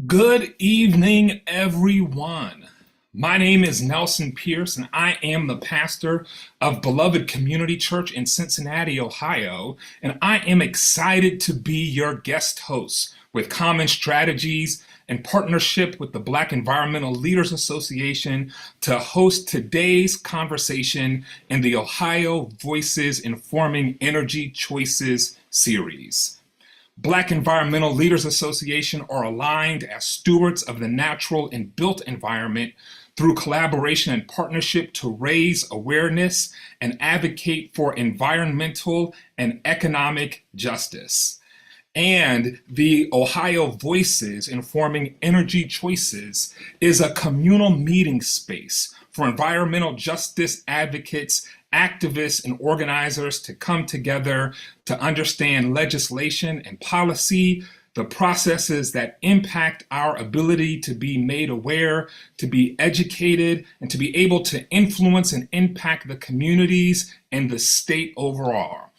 Good evening, everyone. My name is Nelson Pierce, and I am the pastor of Beloved Community Church in Cincinnati, Ohio. And I am excited to be your guest host with CommEN Strategies in partnership with the Black Environmental Leaders Association to host today's conversation in the Ohio Voices Informing Energy Choices series. Black Environmental Leaders Association are aligned as stewards of the natural and built environment through collaboration and partnership to raise awareness and advocate for environmental and economic justice. And the Ohio Voices Informing Energy Choices is a communal meeting space for environmental justice advocates, activists, and organizers to come together to understand legislation and policy, the processes that impact our ability to be made aware, to be educated, and to be able to influence and impact the communities and the state overall.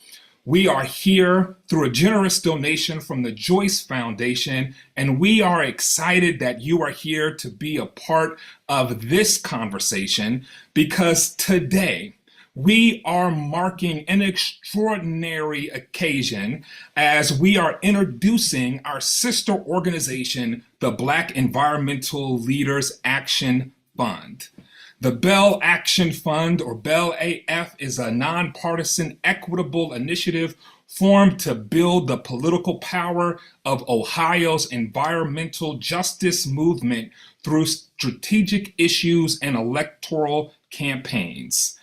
We are here through a generous donation from the Joyce Foundation, and we are excited that you are here to be a part of this conversation because today we are marking an extraordinary occasion as we are introducing our sister organization, the Black Environmental Leaders Action Fund. The BEL Action Fund, or BEL AF, is a nonpartisan, equitable initiative formed to build the political power of Ohio's environmental justice movement through strategic issues and electoral campaigns.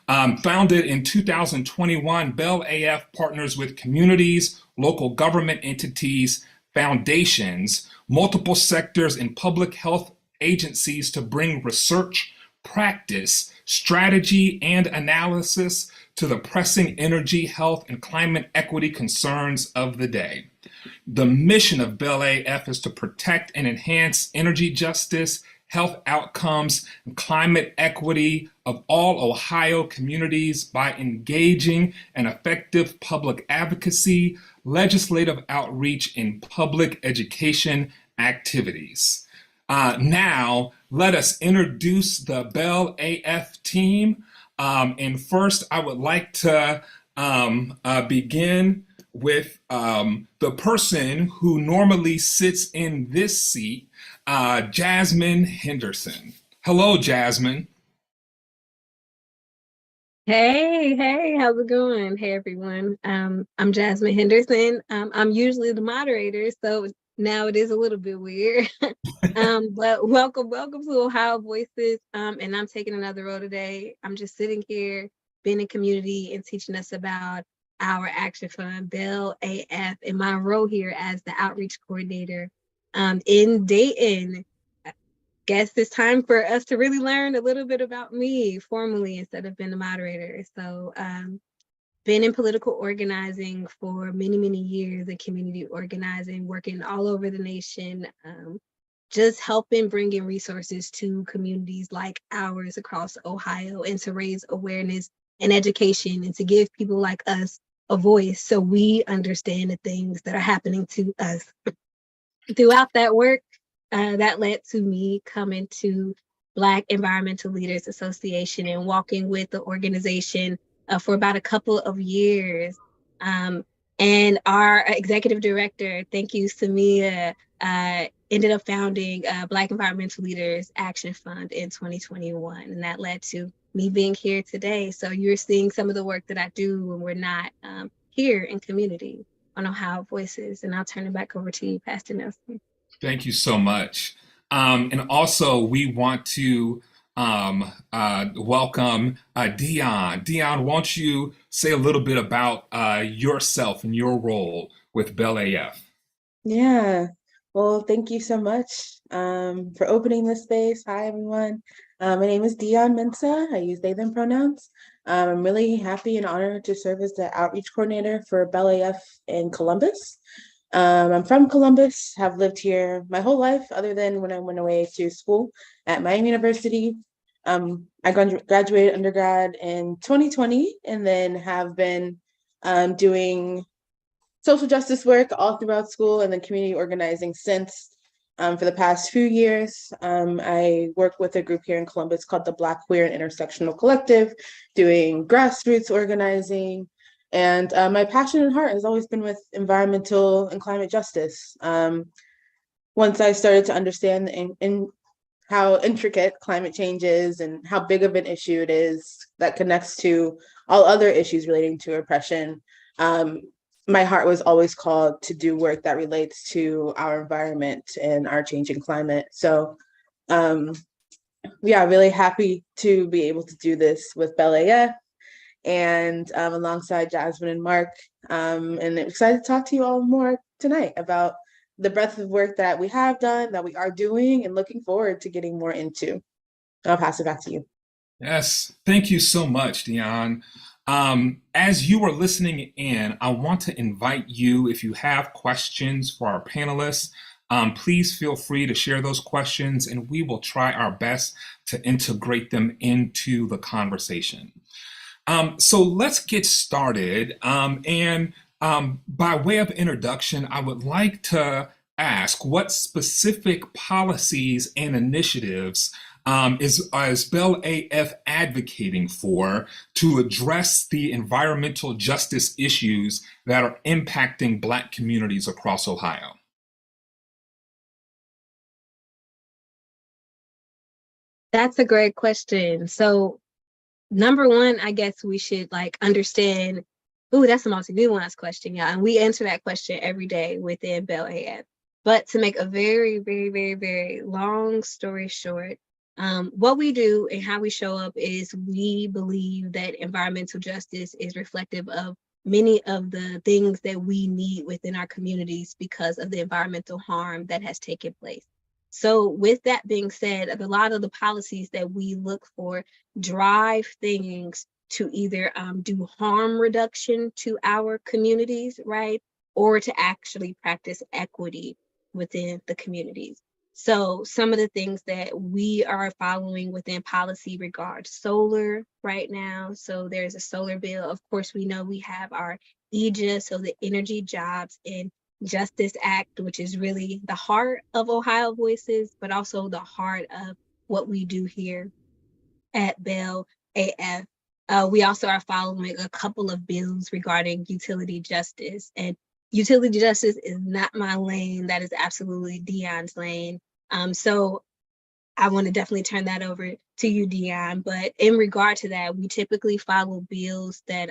Founded in 2021, BEL AF partners with communities, local government entities, foundations, multiple sectors, and public health agencies to bring research, practice, strategy, and analysis to the pressing energy, health, and climate equity concerns of the day. The mission of BEL AF is to protect and enhance energy justice, health outcomes, and climate equity of all Ohio communities by engaging in effective public advocacy, legislative outreach, and public education activities. Now, let us introduce the BEL AF team. And first, I would like to begin with the person who normally sits in this seat, Jasmine Henderson. Hello, Jasmine. Hey, how's it going? Hey, everyone. I'm Jasmine Henderson. I'm usually the moderator, so now it is a little bit weird. But welcome to Ohio Voices. And I'm taking another role today. I'm just sitting here, being in community and teaching us about our action fund, BEL AF, and my role here as the outreach coordinator in Dayton. Guess it's time for us to really learn a little bit about me formally instead of being the moderator. So been in political organizing for many years, and community organizing, working all over the nation, just helping bring in resources to communities like ours across Ohio and to raise awareness and education and to give people like us a voice so we understand the things that are happening to us. Throughout that work, that led to me coming to Black Environmental Leaders Association and walking with the organization for about a couple of years. And our executive director, thank you, Samia, ended up founding Black Environmental Leaders Action Fund in 2021. And that led to me being here today. So you're seeing some of the work that I do when we're not here in community on Ohio Voices. And I'll turn it back over to you, Pastor Nelson. Thank you so much. And also, we want to welcome Dion. Dion, won't you say a little bit about yourself and your role with BEL AF? Yeah, well, thank you so much for opening this space. Hi, everyone. My name is Dion Mensah. I use they, them pronouns. I'm really happy and honored to serve as the outreach coordinator for BEL AF in Columbus. I'm from Columbus, have lived here my whole life, other than when I went away to school at Miami University. I graduated undergrad in 2020 and then have been doing social justice work all throughout school and then community organizing since. For the past few years, I work with a group here in Columbus called the Black Queer and Intersectional Collective, doing grassroots organizing. And my passion and heart has always been with environmental and climate justice. Once I started to understand in how intricate climate change is and how big of an issue it is that connects to all other issues relating to oppression, my heart was always called to do work that relates to our environment and our changing climate. So yeah, really happy to be able to do this with BEL and alongside Jasmine and Mark, and excited to talk to you all more tonight about the breadth of work that we have done, that we are doing, and looking forward to getting more into. I'll pass it back to you. Yes, thank you so much, Dion. As you are listening in, I want to invite you, if you have questions for our panelists, please feel free to share those questions and we will try our best to integrate them into the conversation. So let's get started. By way of introduction, I would like to ask what specific policies and initiatives is BEL AF advocating for to address the environmental justice issues that are impacting Black communities across Ohio? That's a great question. So number one, I guess we should understand. Ooh, that's the most nuanced question, yeah. And we answer that question every day within BEL AF. But to make a very, very, very, very long story short, what we do and how we show up is we believe that environmental justice is reflective of many of the things that we need within our communities because of the environmental harm that has taken place. So with that being said, a lot of the policies that we look for drive things to either do harm reduction to our communities, right? Or to actually practice equity within the communities. So some of the things that we are following within policy regards solar right now. So there's a solar bill. Of course, we know we have our EJA, so the Energy Jobs and Justice Act, which is really the heart of Ohio Voices, but also the heart of what we do here at BEL AF. We also are following a couple of bills regarding utility justice, and utility justice is not my lane. That is absolutely Dion's lane. So I want to definitely turn that over to you, Dion. But in regard to that, we typically follow bills that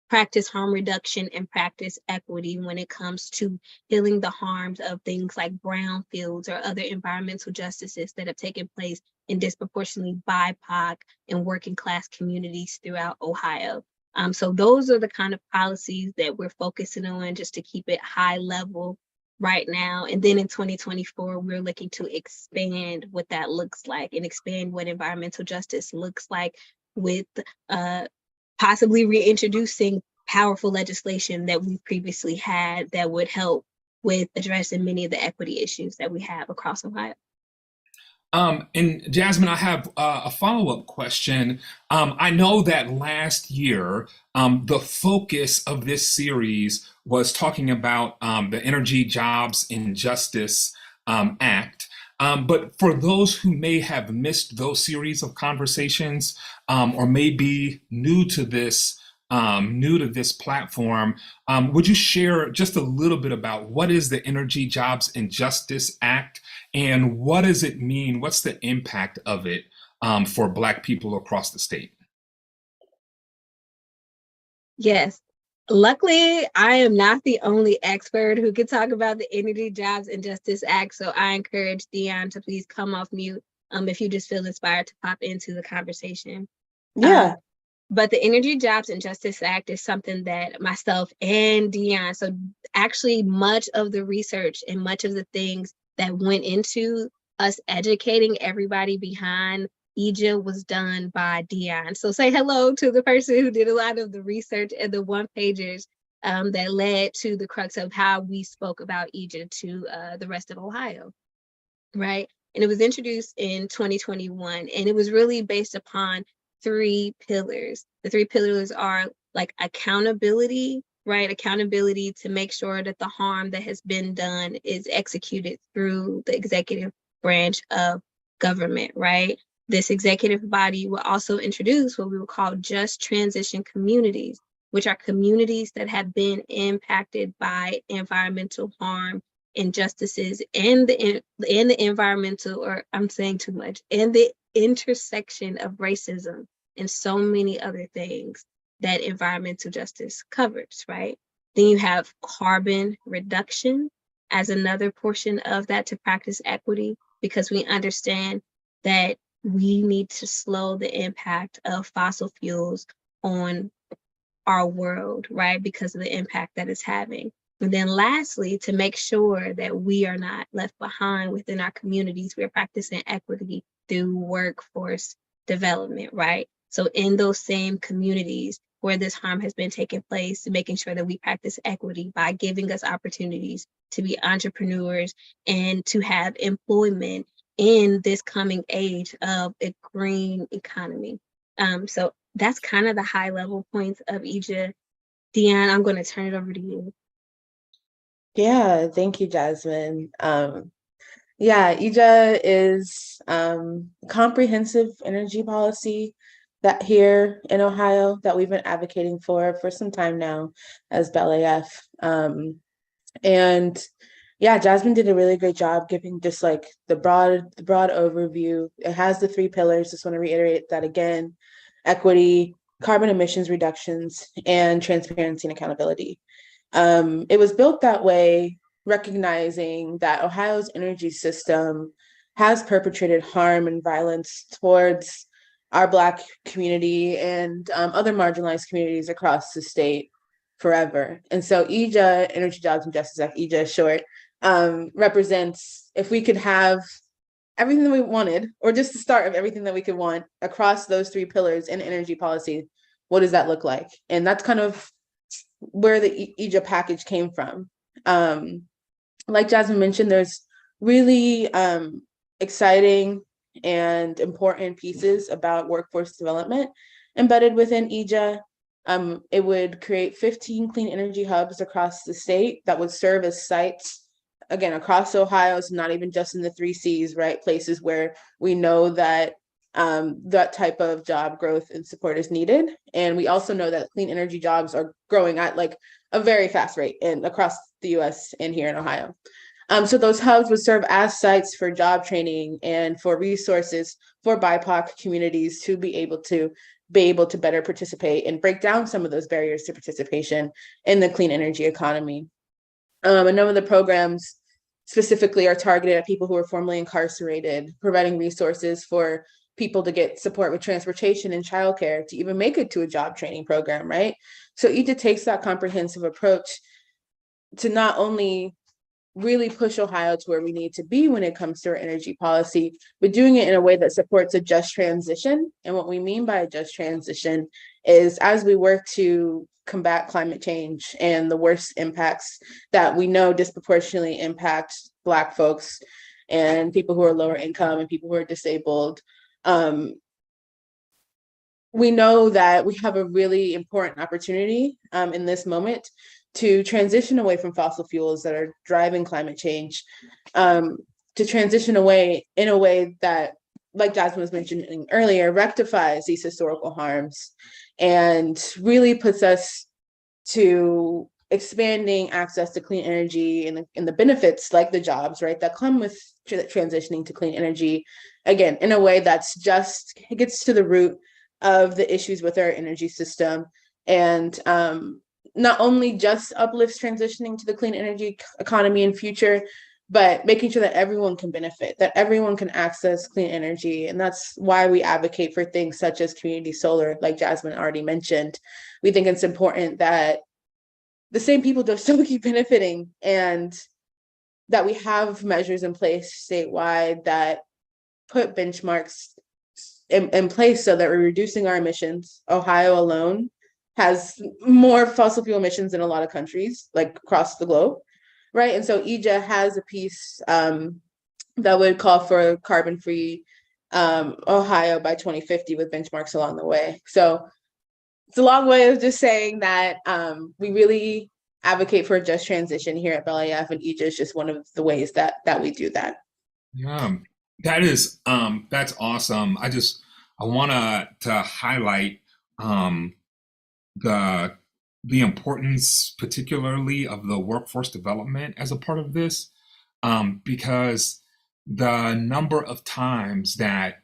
practice harm reduction and practice equity when it comes to healing the harms of things like brownfields or other environmental justices that have taken place in disproportionately BIPOC and working class communities throughout Ohio. So those are the kind of policies that we're focusing on just to keep it high level right now. And then in 2024, we're looking to expand what that looks like and expand what environmental justice looks like with possibly reintroducing powerful legislation that we previously had that would help with addressing many of the equity issues that we have across Ohio. And Jasmine, I have a follow-up question. I know that last year, the focus of this series was talking about the Energy Jobs and Justice Act. But for those who may have missed those series of conversations or may be new to this platform, would you share just a little bit about what is the Energy Jobs and Justice Act and what does it mean? What's the impact of it for Black people across the state? Yes. Luckily, I am not the only expert who can talk about the Energy Jobs and Justice Act. So I encourage Dion to please come off mute if you just feel inspired to pop into the conversation. Yeah. But the Energy Jobs and Justice Act is something that myself and Dion, so actually much of the research and much of the things that went into us educating everybody behind EJA was done by Dion. So say hello to the person who did a lot of the research and the one-pagers that led to the crux of how we spoke about EJA to the rest of Ohio, right? And it was introduced in 2021, and it was really based upon 3 pillars. The 3 pillars are like accountability, right? Accountability to make sure that the harm that has been done is executed through the executive branch of government, right? This executive body will also introduce what we would call just transition communities, which are communities that have been impacted by environmental harm, injustices, and the environmental, or I'm saying too much, and the intersection of racism and so many other things that environmental justice covers, right? Then you have carbon reduction as another portion of that to practice equity, because we understand that we need to slow the impact of fossil fuels on our world, right? Because of the impact that it's having. And then lastly, to make sure that we are not left behind within our communities, we're practicing equity through workforce development, right? So in those same communities where this harm has been taking place, making sure that we practice equity by giving us opportunities to be entrepreneurs and to have employment in this coming age of a green economy. So that's kind of the high level points of EJA. Dion, I'm going to turn it over to you. Yeah, thank you, Jasmine. Yeah, EJA is comprehensive energy policy that here in Ohio that we've been advocating for some time now as BEL-AF. And yeah, Jasmine did a really great job giving just like the broad overview. It has the 3 pillars. Just want to reiterate that again: equity, carbon emissions reductions, and transparency and accountability. It was built that way, recognizing that Ohio's energy system has perpetrated harm and violence towards our Black community and other marginalized communities across the state forever. And so EJA, Energy Jobs and Justice Act, EJA short, represents, if we could have everything that we wanted, or just the start of everything that we could want across those 3 pillars in energy policy, what does that look like? And that's kind of where the EJA package came from. Like Jasmine mentioned, there's really exciting and important pieces about workforce development embedded within EJA. It would create 15 clean energy hubs across the state that would serve as sites, again, across Ohio, so not even just in the 3 Cs, right? Places where we know that that type of job growth and support is needed. And we also know that clean energy jobs are growing at like a very fast rate and across the US and here in Ohio. So those hubs would serve as sites for job training and for resources for BIPOC communities to be able to better participate and break down some of those barriers to participation in the clean energy economy. A number of the programs specifically are targeted at people who are formerly incarcerated, providing resources for people to get support with transportation and childcare to even make it to a job training program, right? So EJA takes that comprehensive approach to not only really push Ohio to where we need to be when it comes to our energy policy, but doing it in a way that supports a just transition. And what we mean by a just transition is, as we work to combat climate change and the worst impacts that we know disproportionately impact Black folks and people who are lower income and people who are disabled, we know that we have a really important opportunity in this moment to transition away from fossil fuels that are driving climate change, to transition away in a way that, like Jasmine was mentioning earlier, rectifies these historical harms and really puts us to expanding access to clean energy and the benefits, like the jobs, right, that come with transitioning to clean energy, again, in a way that's just, it gets to the root of the issues with our energy system, and not only just uplifts transitioning to the clean energy economy in future, but making sure that everyone can benefit, that everyone can access clean energy. And that's why we advocate for things such as community solar, like Jasmine already mentioned. We think it's important that the same people don't still keep benefiting, and that we have measures in place statewide that put benchmarks in place so that we're reducing our emissions. Ohio alone has more fossil fuel emissions than a lot of countries, like across the globe, right? And so EJA has a piece that would call for carbon-free Ohio by 2050 with benchmarks along the way. So it's a long way of just saying that we really advocate for a just transition here at BEL, and EJA is just one of the ways that we do that. Yeah, that's awesome. I want to highlight um, the the importance, particularly of the workforce development as a part of this, because the number of times that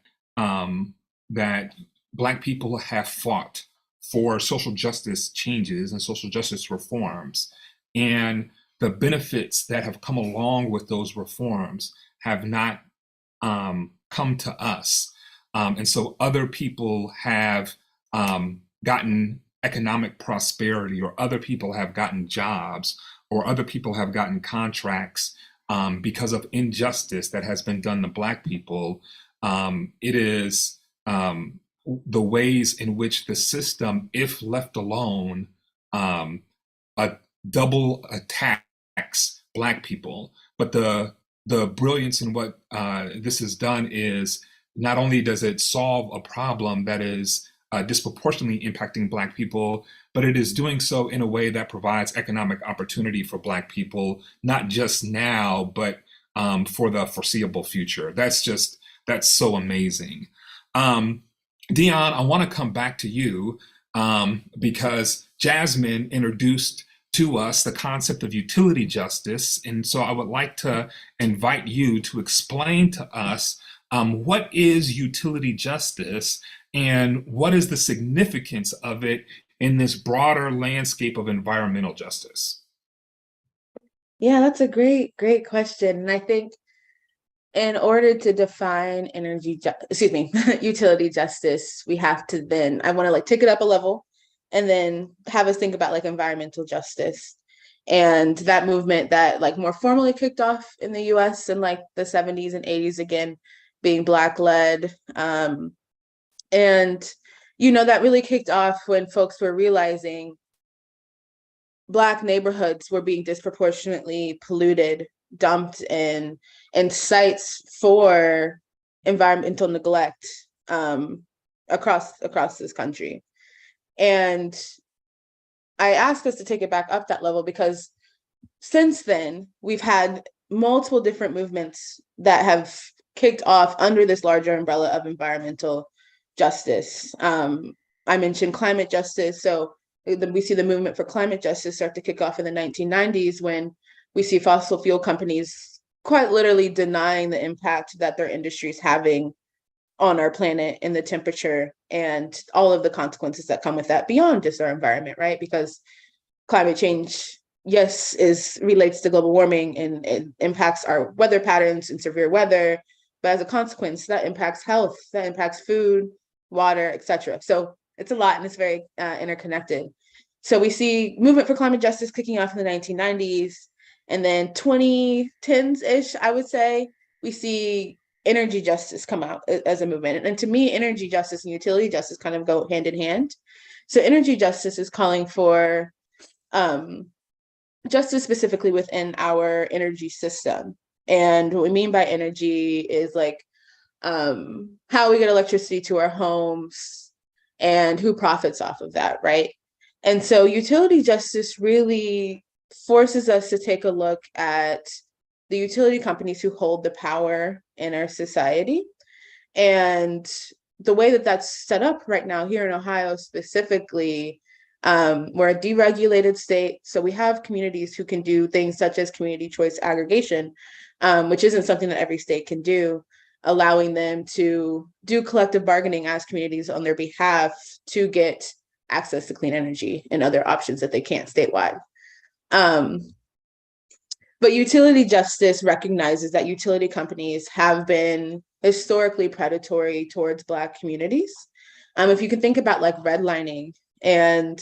Black people have fought for social justice changes and social justice reforms, and the benefits that have come along with those reforms have not come to us. And so other people have gotten economic prosperity, or other people have gotten jobs, or other people have gotten contracts because of injustice that has been done to Black people. It is the ways in which the system, if left alone, a double attacks Black people. But the brilliance in what this has done is not only does it solve a problem that is disproportionately impacting Black people, but it is doing so in a way that provides economic opportunity for Black people, not just now, but for the foreseeable future. That's so amazing. Um, Dion, I want to come back to you because Jasmine introduced to us the concept of utility justice. And so I would like to invite you to explain to us what is utility justice and what is the significance of it in this broader landscape of environmental justice? Yeah, that's a great question. And I think in order to define utility justice, we have to then, I want to like take it up a level and then have us think about like environmental justice and that movement that like more formally kicked off in the US in like the 70s and 80s, again, being Black led. And, that really kicked off when folks were realizing Black neighborhoods were being disproportionately polluted, dumped in sites for environmental neglect across this country. And I asked us to take it back up that level because since then, we've had multiple different movements that have kicked off under this larger umbrella of environmental justice. I mentioned climate justice. So we see the movement for climate justice start to kick off in the 1990s when we see fossil fuel companies quite literally denying the impact that their industry is having on our planet and the temperature and all of the consequences that come with that beyond just our environment, right? Because climate change, yes, relates to global warming and it impacts our weather patterns and severe weather, but as a consequence, that impacts health, that impacts food, water, etc. So it's a lot and it's very interconnected. So we see movement for climate justice kicking off in the 1990s, and then 2010s-ish, I would say, we see energy justice come out as a movement. And to me, energy justice and utility justice kind of go hand in hand. So energy justice is calling for justice specifically within our energy system. And what we mean by energy is like how we get electricity to our homes and who profits off of that, right? And so utility justice really forces us to take a look at the utility companies who hold the power in our society. And the way that that's set up right now here in Ohio specifically, we're a deregulated state. So we have communities who can do things such as community choice aggregation, which isn't something that every state can do, allowing them to do collective bargaining as communities on their behalf to get access to clean energy and other options that they can't statewide. But utility justice recognizes that utility companies have been historically predatory towards Black communities. If you can think about like redlining and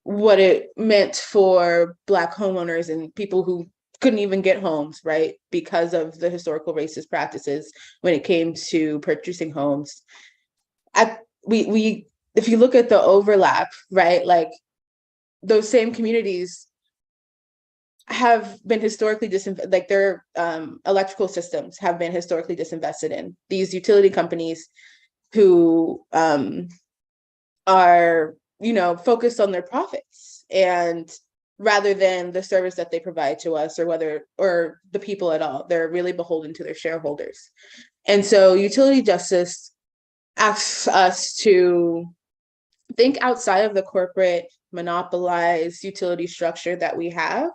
what it meant for Black homeowners and people who couldn't even get homes, right, because of the historical racist practices when it came to purchasing homes. If you look at the overlap, right, like those same communities have been historically like their electrical systems have been historically disinvested in. These utility companies who are focused on their profits and rather than the service that they provide to us or the people at all. They're really beholden to their shareholders. And so utility justice asks us to think outside of the corporate monopolized utility structure that we have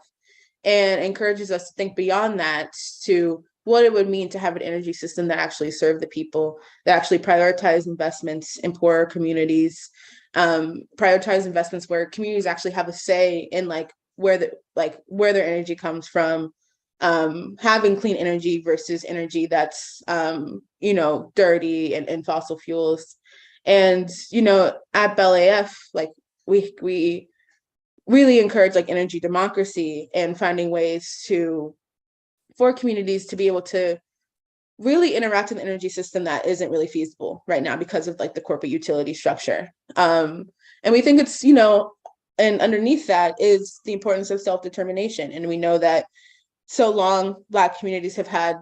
and encourages us to think beyond that to what it would mean to have an energy system that actually serve the people, that actually prioritize investments in poorer communities, prioritize investments where communities actually have a say in where their energy comes from, having clean energy versus energy that's dirty and fossil fuels. And at BEL AF, we really encourage energy democracy and finding ways for communities to be able to really interact in the energy system that isn't really feasible right now because of the corporate utility structure. And we think it's, and underneath that is the importance of self-determination. And we know that so long Black communities have had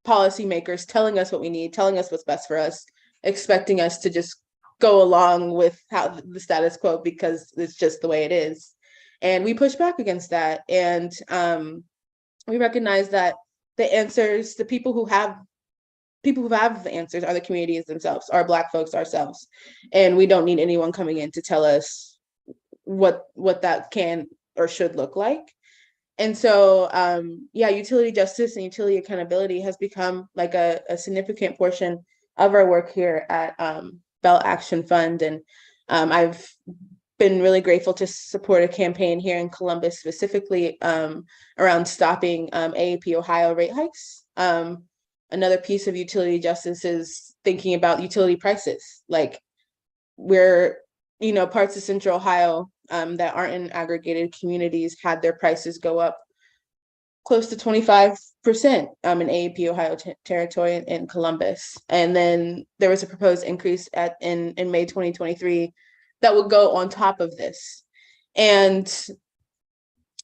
policymakers telling us what we need, telling us what's best for us, expecting us to just go along with how the status quo because it's just the way it is. And we push back against that. And we recognize that the answers, the people who have the answers are the communities themselves, our Black folks ourselves. And we don't need anyone coming in to tell us what that can or should look like. And so, utility justice and utility accountability has become a significant portion of our work here at BEL Action Fund. And I've been really grateful to support a campaign here in Columbus, specifically around stopping AEP Ohio rate hikes. Another piece of utility justice is thinking about utility prices. Where, parts of Central Ohio that aren't in aggregated communities had their prices go up close to 25% in AEP Ohio territory in Columbus. And then there was a proposed increase in May 2023 that would go on top of this. And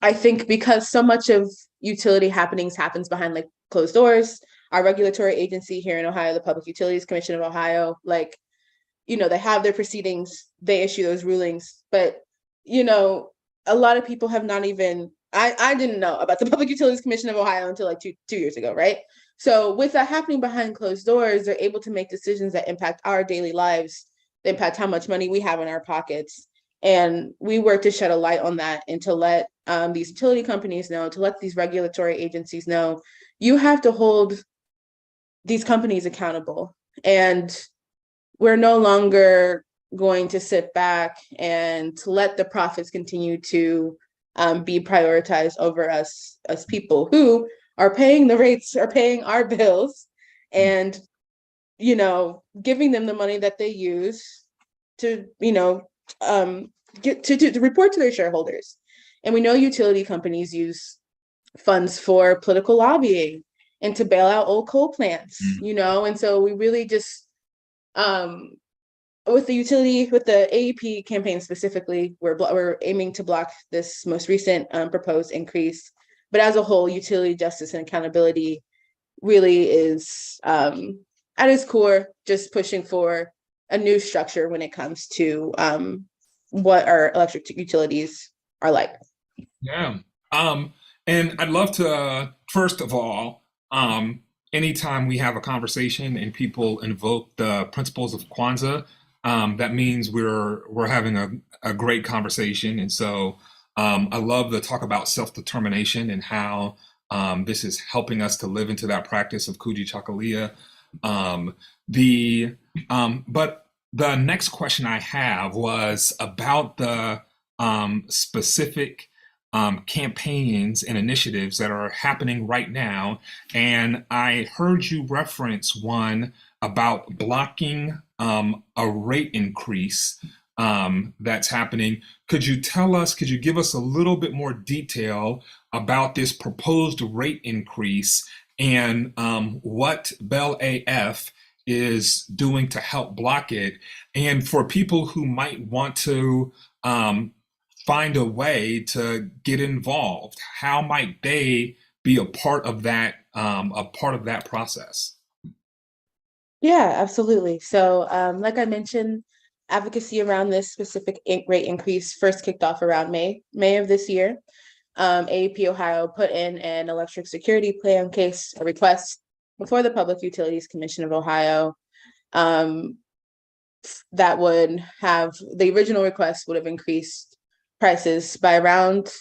I think because so much of utility happens behind closed doors, our regulatory agency here in Ohio, the Public Utilities Commission of Ohio, they have their proceedings, they issue those rulings, but a lot of people have not even, I didn't know about the Public Utilities Commission of Ohio until two years ago, right? So with that happening behind closed doors, they're able to make decisions that impact our daily lives, that impact how much money we have in our pockets. And we work to shed a light on that and to let these utility companies know, to let these regulatory agencies know, you have to hold these companies accountable. And we're no longer going to sit back and to let the profits continue to be prioritized over us as people who are paying the rates, are paying our bills, and giving them the money that they use to get to report to their shareholders. And we know utility companies use funds for political lobbying and to bail out old coal plants, and so we really just with the AEP campaign specifically, we're aiming to block this most recent proposed increase. But as a whole, utility justice and accountability really is at its core just pushing for a new structure when it comes to what our electric utilities are like. Yeah. And I'd love to, first of all, anytime we have a conversation and people invoke the principles of Kwanzaa, that means we're having a great conversation. And so I love the talk about self-determination and how this is helping us to live into that practice of Kujichagulia. But the next question I have was about the specific campaigns and initiatives that are happening right now. And I heard you reference one about blocking a rate increase that's happening. Could you give us a little bit more detail about this proposed rate increase and what BEL AF is doing to help block it? And for people who might want to find a way to get involved, how might they be a part of that process? Yeah, absolutely. So like I mentioned, advocacy around this specific rate increase first kicked off around May of this year. AEP Ohio put in an electric security plan case, a request before the Public Utilities Commission of Ohio that would have, the original request would have increased prices by around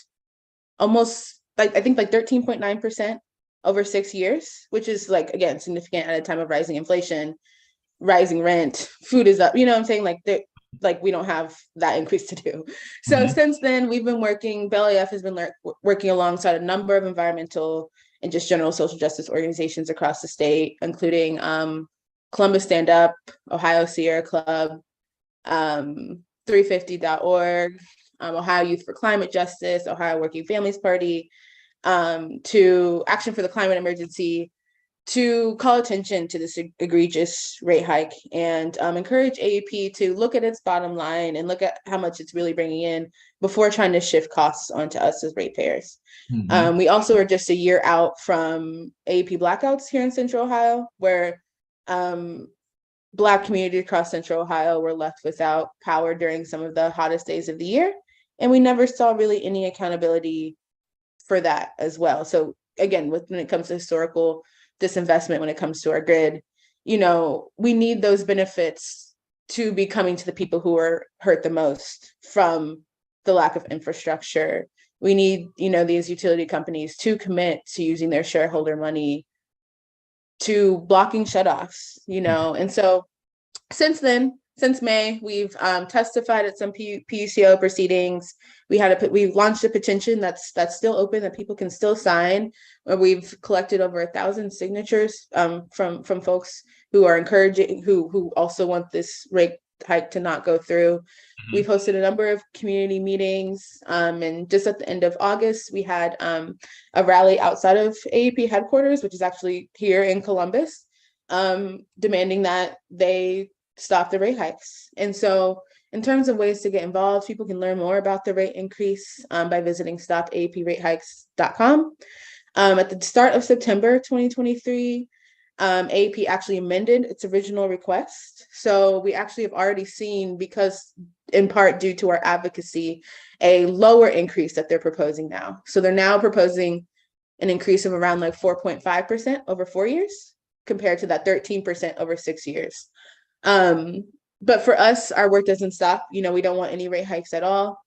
almost, like, I think like 13.9% over 6 years, which is, like, again, significant at a time of rising inflation, rising rent, food is up, you know what I'm saying? Like we don't have that increase to do. So since then, we've been working, BEL has been working alongside a number of environmental and just general social justice organizations across the state, including Columbus Stand Up, Ohio Sierra Club, 350.org, Ohio Youth for Climate Justice, Ohio Working Families Party, to Action for the Climate Emergency, to call attention to this egregious rate hike and encourage AEP to look at its bottom line and look at how much it's really bringing in before trying to shift costs onto us as ratepayers. We also are just a year out from AEP blackouts here in Central Ohio, where Black communities across Central Ohio were left without power during some of the hottest days of the year. And we never saw really any accountability for that as well. So again, when it comes to historical disinvestment, when it comes to our grid, you know, we need those benefits to be coming to the people who are hurt the most from the lack of infrastructure. We need, you know, these utility companies to commit to using their shareholder money to blocking shutoffs, you know. And so since then, since May, we've testified at some PUCO proceedings. We've launched a petition that's still open, that people can still sign. We've collected over 1,000 signatures from folks who are encouraging, who also want this rate hike to not go through. We've hosted a number of community meetings, and just at the end of August, we had a rally outside of AEP headquarters, which is actually here in Columbus, demanding that they stop the rate hikes. And so in terms of ways to get involved, people can learn more about the rate increase by visiting stopaprate-hikes.com. At the start of September 2023, AEP actually amended its original request. So we actually have already seen, because in part due to our advocacy, a lower increase that they're proposing now. So they're now proposing an increase of around like 4.5% over 4 years, compared to that 13% over 6 years. But for us, our work doesn't stop. You know, we don't want any rate hikes at all.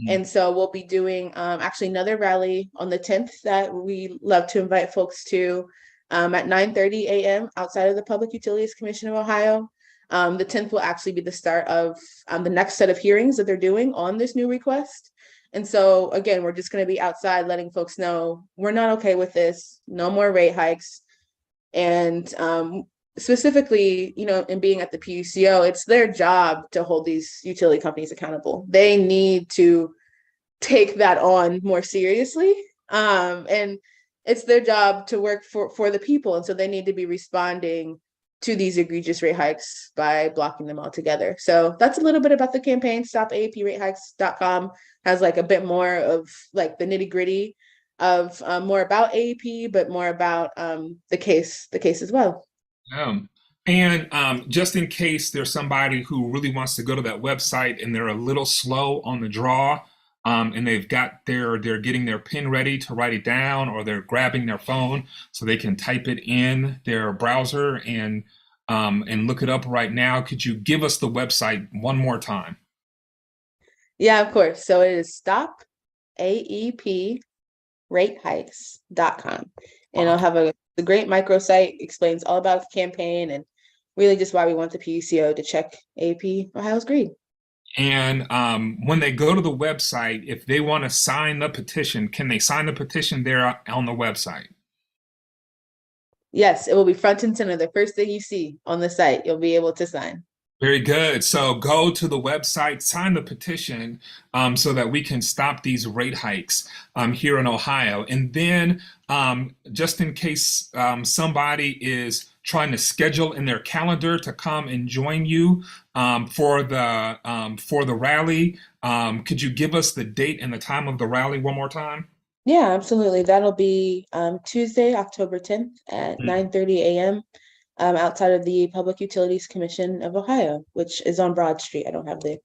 And so we'll be doing actually another rally on the 10th that we love to invite folks to at 9:30 a.m. outside of the Public Utilities Commission of Ohio. The 10th will actually be the start of the next set of hearings that they're doing on this new request. And so again, we're just going to be outside letting folks know we're not okay with this, no more rate hikes. And specifically, you know, in being at the PUCO, it's their job to hold these utility companies accountable. They need to take that on more seriously. And it's their job to work for the people. And so they need to be responding to these egregious rate hikes by blocking them altogether. So that's a little bit about the campaign. StopAEPRateHikes.com has like a bit more of like the nitty gritty of more about AEP, but more about the case as well. And just in case there's somebody who really wants to go to that website and they're a little slow on the draw, and they're getting their pen ready to write it down, or they're grabbing their phone so they can type it in their browser and look it up right now. Could you give us the website one more time? Yeah, of course. So it is stopaepratehikes.com. And I'll have a great microsite, explains all about the campaign and really just why we want the PUCO to check AEP Ohio's greed. And when they go to the website, if they want to sign the petition, can they sign the petition there on the website? Yes, it will be front and center. The first thing you see on the site, you'll be able to sign. Very good. So go to the website, sign the petition so that we can stop these rate hikes here in Ohio. And then just in case somebody is trying to schedule in their calendar to come and join you for the rally, could you give us the date and the time of the rally one more time? Yeah, absolutely. That'll be Tuesday, October 10th at 9:30 a.m. outside of the Public Utilities Commission of Ohio, which is on Broad Street. I don't have the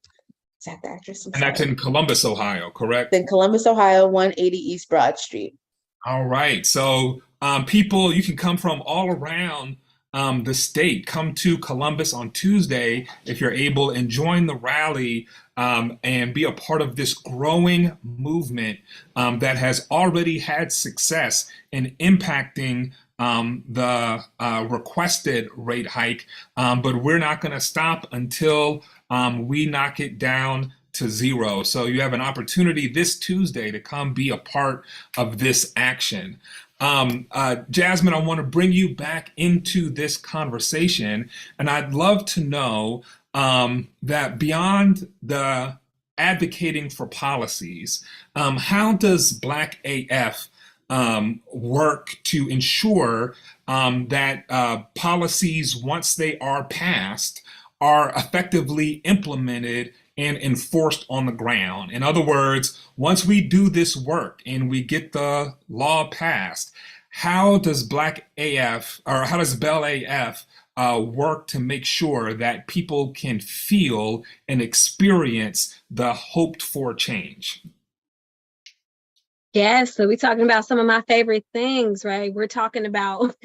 exact address. I'm And that's sorry. in Columbus, Ohio, correct? In Columbus, Ohio, 180 East Broad Street. All right. So people, you can come from all around the state. Come to Columbus on Tuesday if you're able and join the rally and be a part of this growing movement that has already had success in impacting the requested rate hike. But we're not going to stop until we knock it down to zero. So you have an opportunity this Tuesday to come be a part of this action. Jasmine, I want to bring you back into this conversation, and I'd love to know that beyond the advocating for policies, how does Black AF work to ensure that policies, once they are passed, are effectively implemented and enforced on the ground? In other words, once we do this work and we get the law passed, how does Black AF or how does BEL AF work to make sure that people can feel and experience the hoped for change? Yes, so we're talking about some of my favorite things, right? We're talking about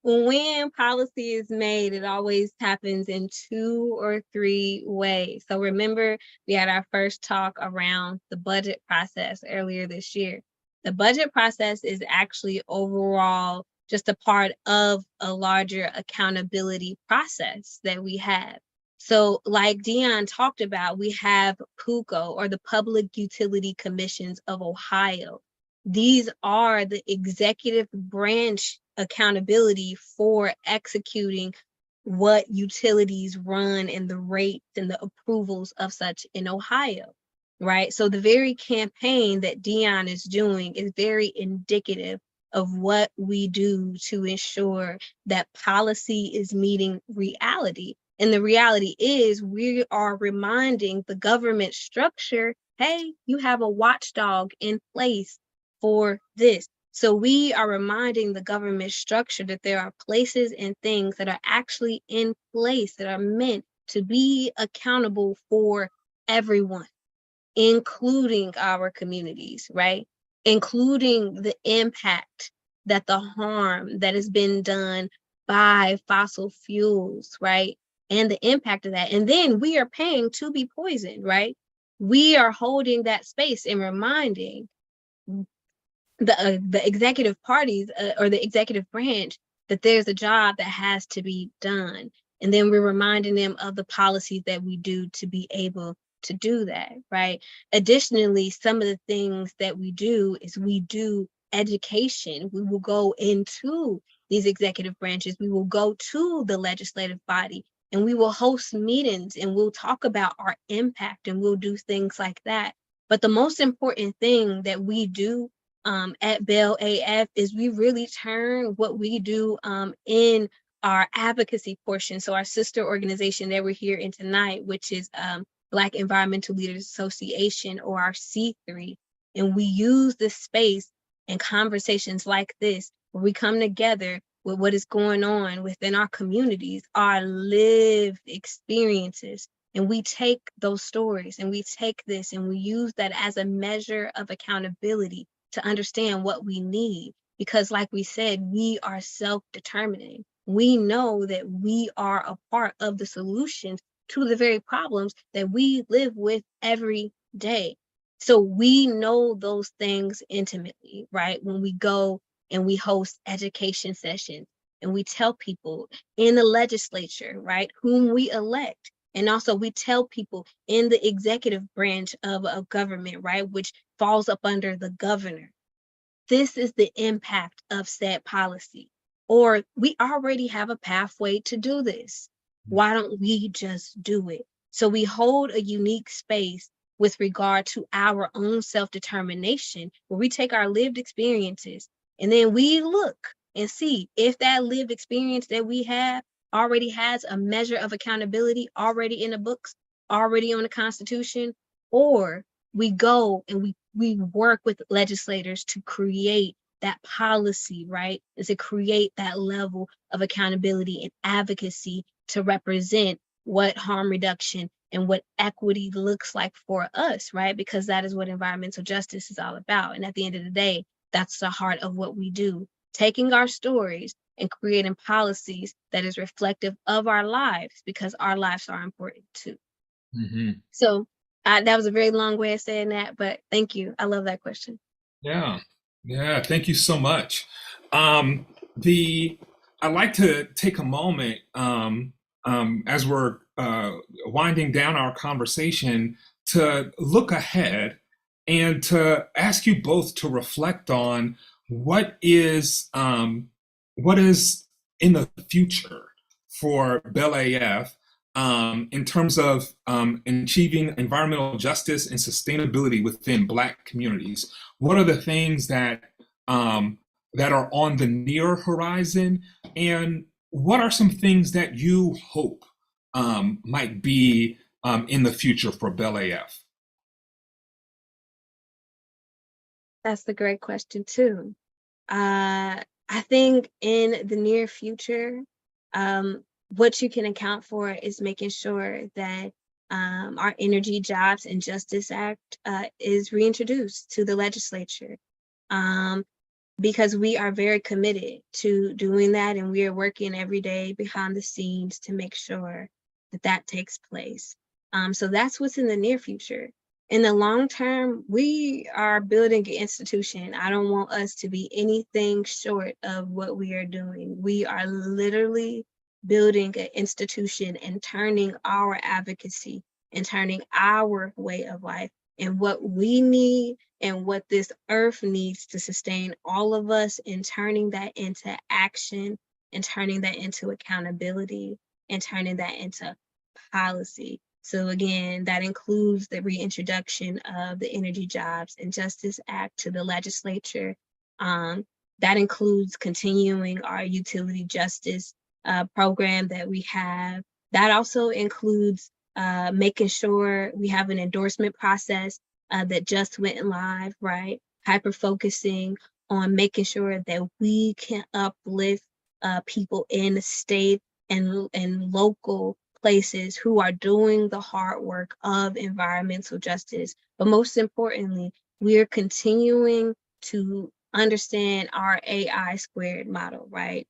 when policy is made, it always happens in 2 or 3 ways. So remember, we had our first talk around the budget process earlier this year. The budget process is actually overall just a part of a larger accountability process that we have. So like Dion talked about, we have PUCO, or the Public Utility Commissions of Ohio. These are the executive branch accountability for executing what utilities run and the rates and the approvals of such in Ohio, right? So the very campaign that Dion is doing is very indicative of what we do to ensure that policy is meeting reality. And the reality is we are reminding the government structure, hey, you have a watchdog in place for this. So we are reminding the government structure that there are places and things that are actually in place that are meant to be accountable for everyone, including our communities, right? Including the impact that the harm that has been done by fossil fuels, right? And the impact of that. And then we are paying to be poisoned, right? We are holding that space and reminding the executive parties or the executive branch that there's a job that has to be done. And then we're reminding them of the policies that we do to be able to do that, right? Additionally, some of the things that we do is we do education. We will go into these executive branches. We will go to the legislative body and we will host meetings and we'll talk about our impact and we'll do things like that. But the most important thing that we do at BEL AF is we really turn what we do in our advocacy portion. So our sister organization that we're here in tonight, which is Black Environmental Leaders Association, or our C3. And we use this space and conversations like this, where we come together with what is going on within our communities, our lived experiences. And we take those stories and we take this and we use that as a measure of accountability to understand what we need. Because like we said, we are self-determining. We know that we are a part of the solutions to the very problems that we live with every day. So we know those things intimately, right? When we go and we host education sessions and we tell people in the legislature, right, whom we elect. And also we tell people in the executive branch of a government, right, which falls up under the governor. This is the impact of said policy. Or we already have a pathway to do this. Why don't we just do it? So we hold a unique space with regard to our own self-determination, where we take our lived experiences and then we look and see if that lived experience that we have already has a measure of accountability already in the books, already on the Constitution, or we go and we work with legislators to create that policy, right? And to create that level of accountability and advocacy to represent what harm reduction and what equity looks like for us, right? Because that is what environmental justice is all about. And at the end of the day, that's the heart of what we do, taking our stories and creating policies that is reflective of our lives, because our lives are important too. Mm-hmm. So that was a very long way of saying that, but thank you. I love that question. Yeah, yeah. Thank you so much. The I like to take a moment as we're winding down our conversation to look ahead and to ask you both to reflect on what is in the future for BEL AF in terms of achieving environmental justice and sustainability within Black communities. What are the things that are on the near horizon, and what are some things that you hope might be in the future for BEL AF? That's a great question too. I think in the near future, what you can account for is making sure that our Energy, Jobs, and Justice Act is reintroduced to the legislature, because we are very committed to doing that, and we are working every day behind the scenes to make sure that that takes place. So that's what's in the near future. In the long term, we are building an institution. I don't want us to be anything short of what we are doing. We are literally building an institution and turning our advocacy and turning our way of life and what we need and what this earth needs to sustain all of us, and turning that into action and turning that into accountability and turning that into policy. So again, that includes the reintroduction of the Energy, Jobs, and Justice Act to the legislature. That includes continuing our utility justice program that we have. That also includes making sure we have an endorsement process that just went live, right? Hyper-focusing on making sure that we can uplift people in the state and local places who are doing the hard work of environmental justice. But most importantly, we're continuing to understand our AI squared model, right?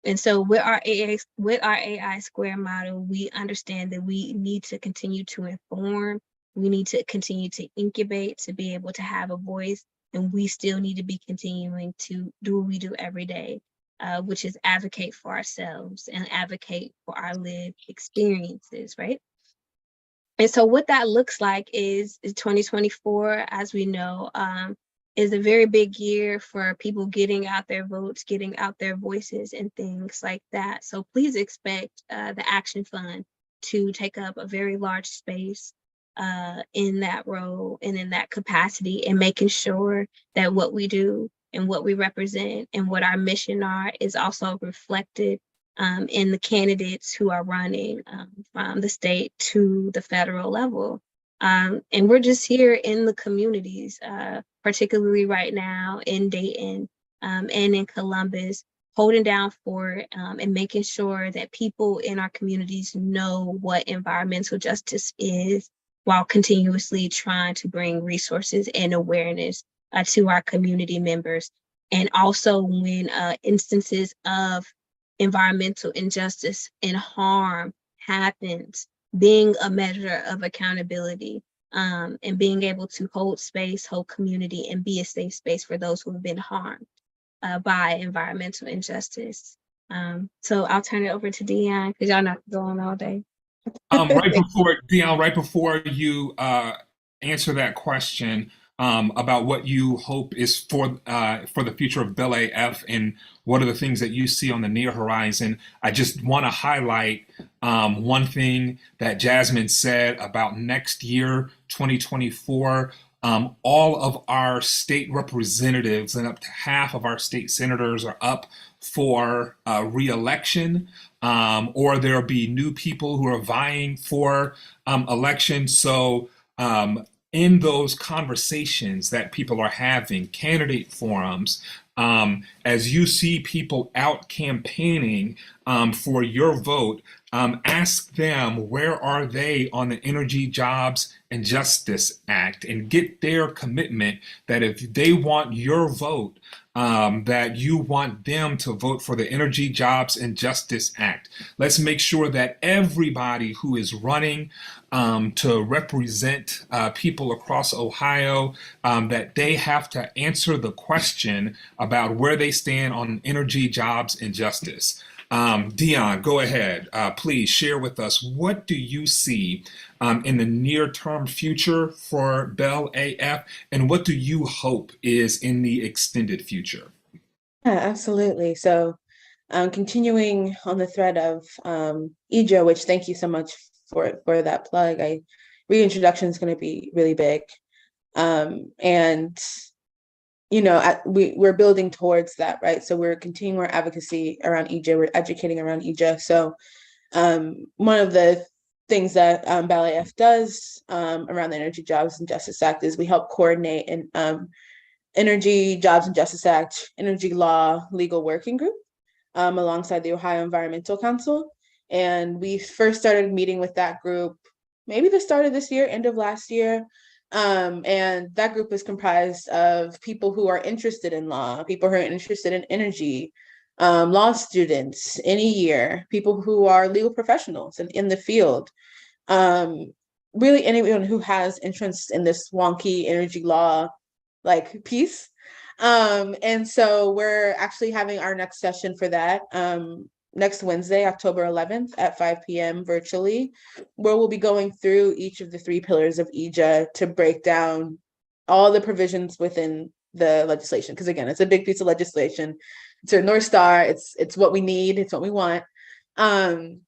And so with our AI squared model, we understand that we need to continue to inform, we need to continue to incubate to be able to have a voice, and we still need to be continuing to do what we do every day, which is advocate for ourselves and advocate for our lived experiences, right? And so what that looks like is 2024, as we know, is a very big year for people getting out their votes, getting out their voices and things like that. So please expect the Action Fund to take up a very large space in that role and in that capacity, and making sure that what we do and what we represent and what our mission are is also reflected in the candidates who are running from the state to the federal level. And we're just here in the communities, particularly right now in Dayton and in Columbus, holding down for and making sure that people in our communities know what environmental justice is, while continuously trying to bring resources and awareness to our community members. And also when instances of environmental injustice and harm happens, being a measure of accountability and being able to hold space, hold community, and be a safe space for those who have been harmed by environmental injustice. So I'll turn it over to Dion, because y'all not going all day. Right before Dion, right before you answer that question about what you hope is for the future of BEL AF and what are the things that you see on the near horizon, I just want to highlight one thing that Jasmine said about next year, 2024. All of our state representatives and up to half of our state senators are up for re-election, or there'll be new people who are vying for election. So in those conversations that people are having, candidate forums, As you see people out campaigning for your vote, ask them where are they on the Energy Jobs and Justice Act, and get their commitment that if they want your vote, that you want them to vote for the Energy Jobs and Justice Act. Let's make sure that everybody who is running to represent people across Ohio, that they have to answer the question about where they stand on energy, jobs, and justice. Dion, go ahead. Please share with us, what do you see in the near-term future for BEL AF, and what do you hope is in the extended future? Yeah, absolutely. So continuing on the thread of EJO, which thank you so much for that plug. Reintroduction is going to be really big. And we're building towards that, right? So we're continuing our advocacy around EJO, we're educating around EJO. So one of the things that BEL AF does around the Energy Jobs and Justice Act is we help coordinate an Energy Jobs and Justice Act, Energy Law Legal Working Group alongside the Ohio Environmental Council. And we first started meeting with that group maybe the start of this year, end of last year. And that group is comprised of people who are interested in law, people who are interested in energy, law students, any year, people who are legal professionals and in the field. Really anyone who has interest in this wonky energy law like piece. And so we're actually having our next session for that next Wednesday, October 11th at 5 p.m. virtually, where we'll be going through each of the 3 pillars of EJA to break down all the provisions within the legislation. Because again, it's a big piece of legislation. It's a North Star. It's what we need. It's what we want. And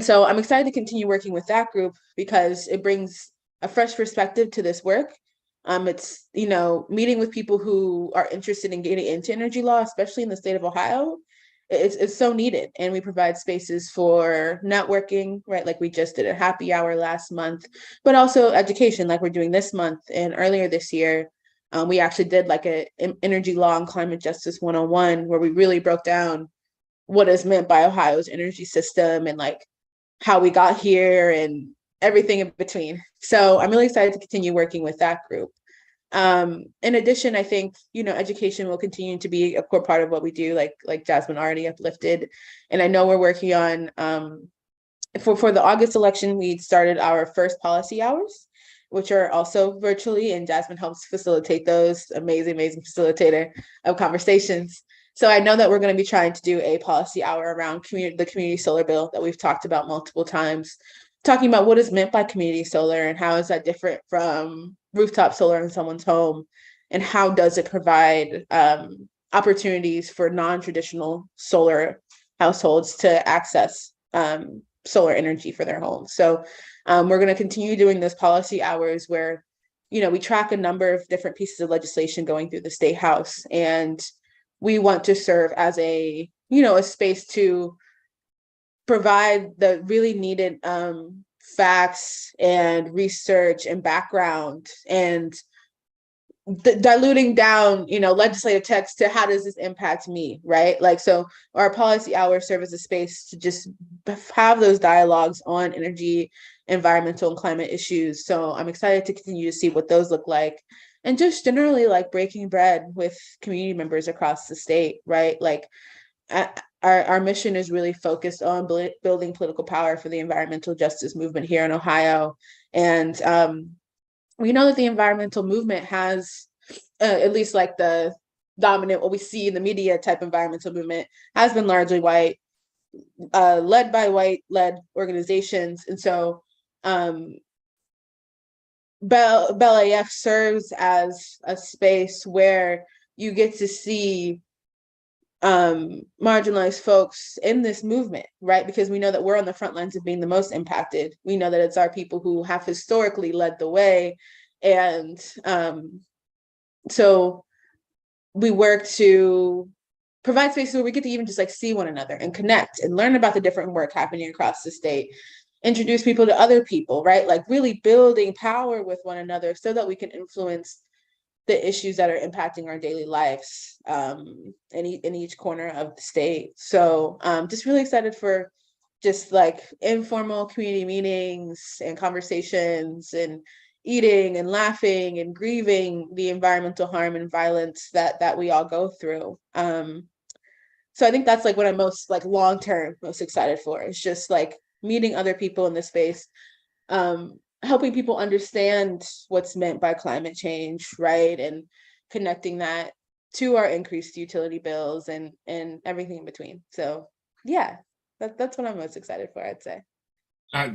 so I'm excited to continue working with that group because it brings a fresh perspective to this work. It's, meeting with people who are interested in getting into energy law, especially in the state of Ohio. It's so needed. And we provide spaces for networking, right? Like we just did a happy hour last month, but also education like we're doing this month. And earlier this year, we actually did like a energy law and climate justice 101, where we really broke down what is meant by Ohio's energy system and like how we got here and everything in between. So I'm really excited to continue working with that group. In addition, I think, education will continue to be a core part of what we do, like Jasmine already uplifted. And I know we're working on, for the August election, we started our first policy hours, which are also virtually, and Jasmine helps facilitate those. Amazing facilitator of conversations. So I know that we're going to be trying to do a policy hour around the community solar bill that we've talked about multiple times, talking about what is meant by community solar and how is that different from rooftop solar in someone's home, and how does it provide opportunities for non-traditional solar households to access solar energy for their homes. So we're going to continue doing those policy hours where, we track a number of different pieces of legislation going through the state house, and we want to serve as a space to provide the really needed facts and research and background, and diluting down legislative text to how does this impact me, right? Like, so our policy hours serve as a space to just have those dialogues on energy, environmental, and climate issues. So I'm excited to continue to see what those look like, and just generally like breaking bread with community members across the state, right? Like our mission is really focused on building political power for the environmental justice movement here in Ohio. And we know that the environmental movement has, at least like the dominant, what we see in the media type environmental movement, has been largely white, led by white-led organizations. And so BEL AF serves as a space where you get to see marginalized folks in this movement, right? Because we know that we're on the front lines of being the most impacted. We know that it's our people who have historically led the way. And so we work to provide spaces where we get to even just like see one another and connect and learn about the different work happening across the state, introduce people to other people, right? Like really building power with one another so that we can influence the issues that are impacting our daily lives in each corner of the state. So just really excited for just like informal community meetings and conversations and eating and laughing and grieving the environmental harm and violence that we all go through. So I think that's like what I'm most like long term most excited for. It's just like meeting other people in this space, helping people understand what's meant by climate change, right? And connecting that to our increased utility bills and everything in between. So yeah, that's what I'm most excited for, I'd say.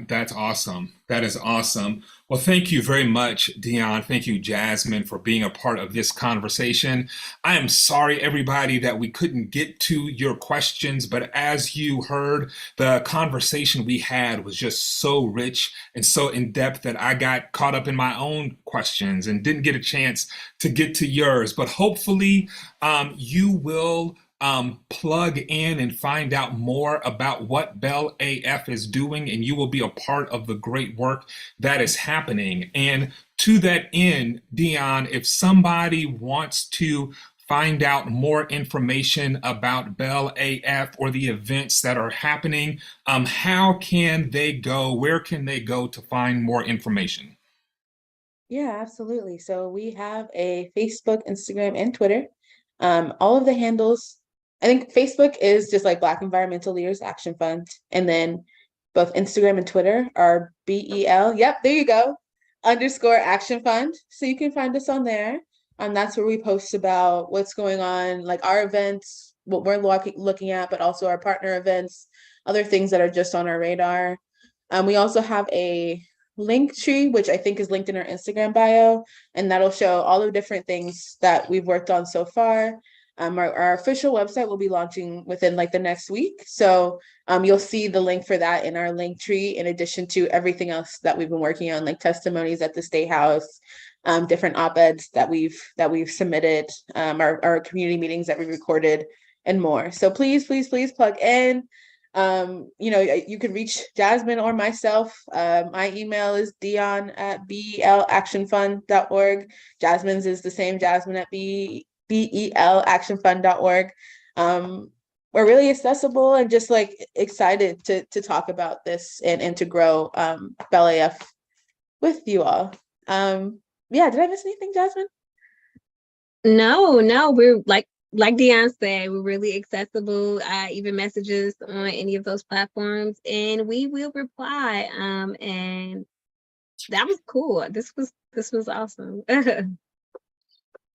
That's awesome. That is awesome. Well, thank you very much, Dion. Thank you, Jasmine, for being a part of this conversation. I am sorry, everybody, that we couldn't get to your questions, but as you heard, the conversation we had was just so rich and so in depth that I got caught up in my own questions and didn't get a chance to get to yours. But hopefully, you will plug in and find out more about what BEL AF is doing, and you will be a part of the great work that is happening. And to that end, Dion, if somebody wants to find out more information about BEL AF or the events that are happening, how can they go? Where can they go to find more information? Yeah, absolutely. So we have a Facebook, Instagram, and Twitter. All of the handles, I think Facebook is just like Black Environmental Leaders Action Fund. And then both Instagram and Twitter are BEL. Yep, there you go. Underscore Action Fund. So you can find us on there. That's where we post about what's going on, like our events, what we're looking at, but also our partner events, other things that are just on our radar. We also have a link tree, which I think is linked in our Instagram bio, and that'll show all the different things that we've worked on so far. Our official website will be launching within like the next week. So you'll see the link for that in our link tree, in addition to everything else that we've been working on, like testimonies at the State House, different op-eds that we've submitted, our community meetings that we recorded, and more. So please plug in. You can reach Jasmine or myself. My email is dion@belactionfund.org. Jasmine's is the same, Jasmine at belactionfund.org. We're really accessible and just like excited to talk about this and to grow BEL AF with you all. Yeah, did I miss anything, Jasmine? No, we're like Dion said, we're really accessible. Even messages on any of those platforms, and we will reply. And that was cool. This was awesome.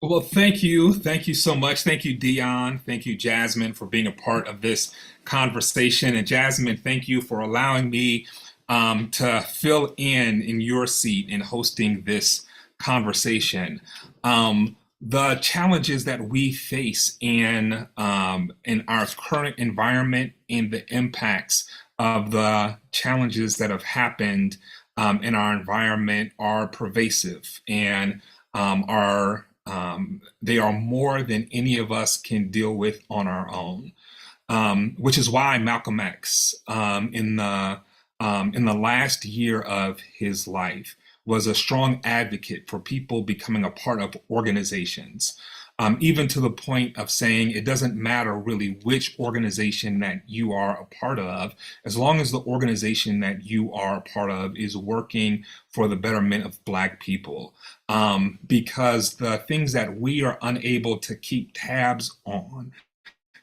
Well, thank you. Thank you so much. Thank you, Dion. Thank you, Jasmine, for being a part of this conversation. And Jasmine, thank you for allowing me to fill in your seat in hosting this conversation. The challenges that we face in our current environment and the impacts of the challenges that have happened in our environment are pervasive and they are more than any of us can deal with on our own. Which is why Malcolm X, in the last year of his life, was a strong advocate for people becoming a part of organizations, even to the point of saying it doesn't matter really which organization that you are a part of, as long as the organization that you are a part of is working for the betterment of Black people. Because the things that we are unable to keep tabs on,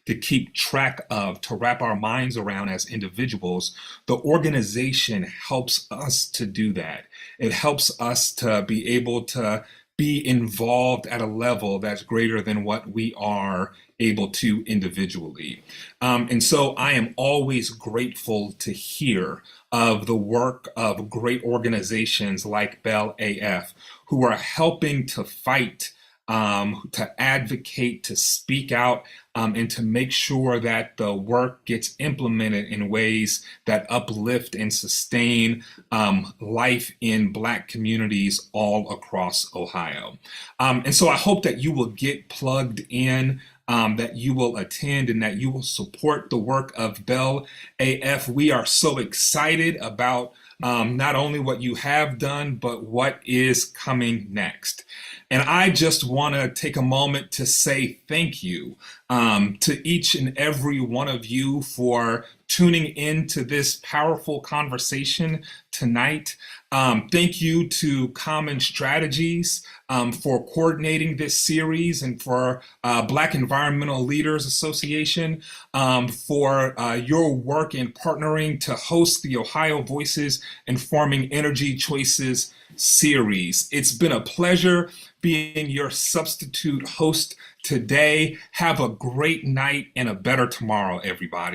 to keep track of, to wrap our minds around as individuals, the organization helps us to do that. It helps us to be able to be involved at a level that's greater than what we are able to individually. And so I am always grateful to hear of the work of great organizations like BEL AF who are helping to fight, to advocate, to speak out, and to make sure that the work gets implemented in ways that uplift and sustain life in Black communities all across Ohio. And so I hope that you will get plugged in, that you will attend, and that you will support the work of BEL AF. We are so excited about not only what you have done, but what is coming next. And I just want to take a moment to say thank you to each and every one of you for tuning in to this powerful conversation tonight. Thank you to CommEN Strategies for coordinating this series, and for Black Environmental Leaders Association for your work in partnering to host the Ohio Voices Informing Energy Choices series. It's been a pleasure being your substitute host today. Have a great night and a better tomorrow, everybody.